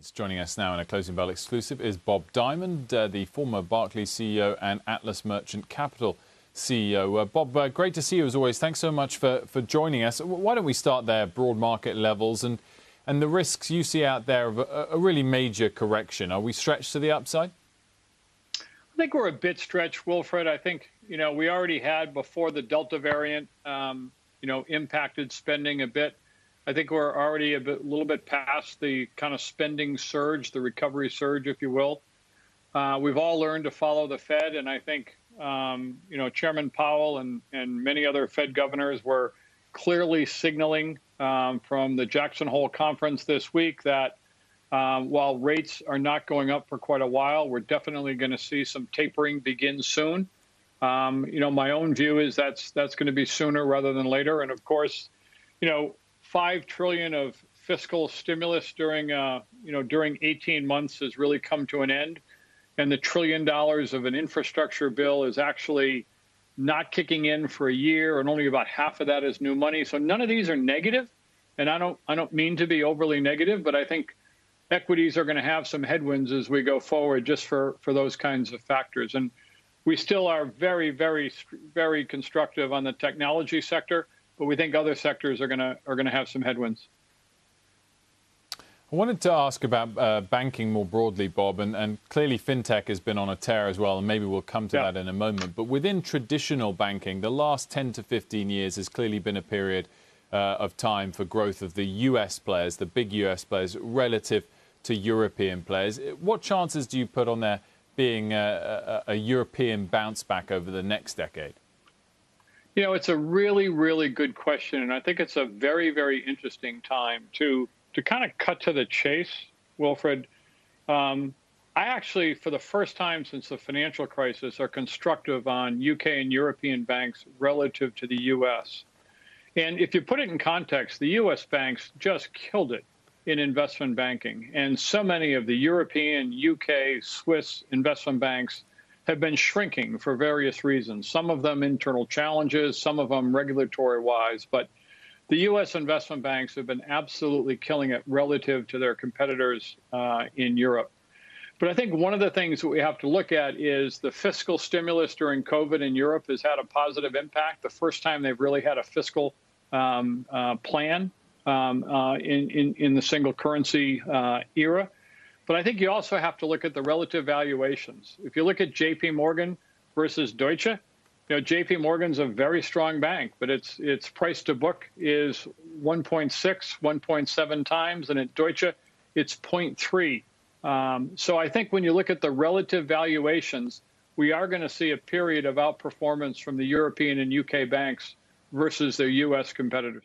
It's joining us now in a Closing Bell exclusive is Bob Diamond, the former Barclay CEO and Atlas Merchant Capital CEO. Bob, great to see you as always. Thanks so much for joining us. Why don't we start there, broad market levels and the risks you see out there of a really major correction. Are we stretched to the upside? I think we're a bit stretched, Wilfred. I think, we already had before the Delta variant, impacted spending a bit. I think we're already a little bit past the kind of spending surge, the recovery surge, if you will. We've all learned to follow the Fed, and I think, Chairman Powell and many other Fed governors were clearly signaling from the Jackson Hole conference this week that while rates are not going up for quite a while, we're definitely going to see some tapering begin soon. My own view is that's going to be sooner rather than later. And of course, $5 trillion of fiscal stimulus during 18 months has really come to an end. And the $1 trillion of an infrastructure bill is actually not kicking in for a year, and only about half of that is new money. So none of these are negative. And I don't mean to be overly negative, but I think equities are going to have some headwinds as we go forward just for those kinds of factors. And we still are very, very, very constructive on the technology sector, but we think other sectors are going to have some headwinds. I wanted to ask about banking more broadly, Bob, and clearly fintech has been on a tear as well, and maybe we'll come to that in a moment. But within traditional banking, the last 10 to 15 years has clearly been a period of time for growth of the US players, the big US players, relative to European players. What chances do you put on there being a European bounce back over the next decade? It's a really, really good question, and I think it's a very, very interesting time to kind of cut to the chase, Wilfred. I actually, for the first time since the financial crisis, are constructive on UK and European banks relative to the US. And if you put it in context, the US banks just killed it in investment banking. And so many of the European, UK, Swiss investment banks have been shrinking for various reasons. Some of them internal challenges, some of them regulatory-wise. But the U.S. investment banks have been absolutely killing it relative to their competitors in Europe. But I think one of the things that we have to look at is the fiscal stimulus during COVID in Europe has had a positive impact. The first time they've really had a fiscal plan in the single currency era. But I think you also have to look at the relative valuations. If you look at J.P. Morgan versus Deutsche, J.P. Morgan's a very strong bank, but its price to book is 1.6, 1.7 times, and at Deutsche, it's 0.3. So I think when you look at the relative valuations, we are going to see a period of outperformance from the European and UK banks versus their U.S. competitors.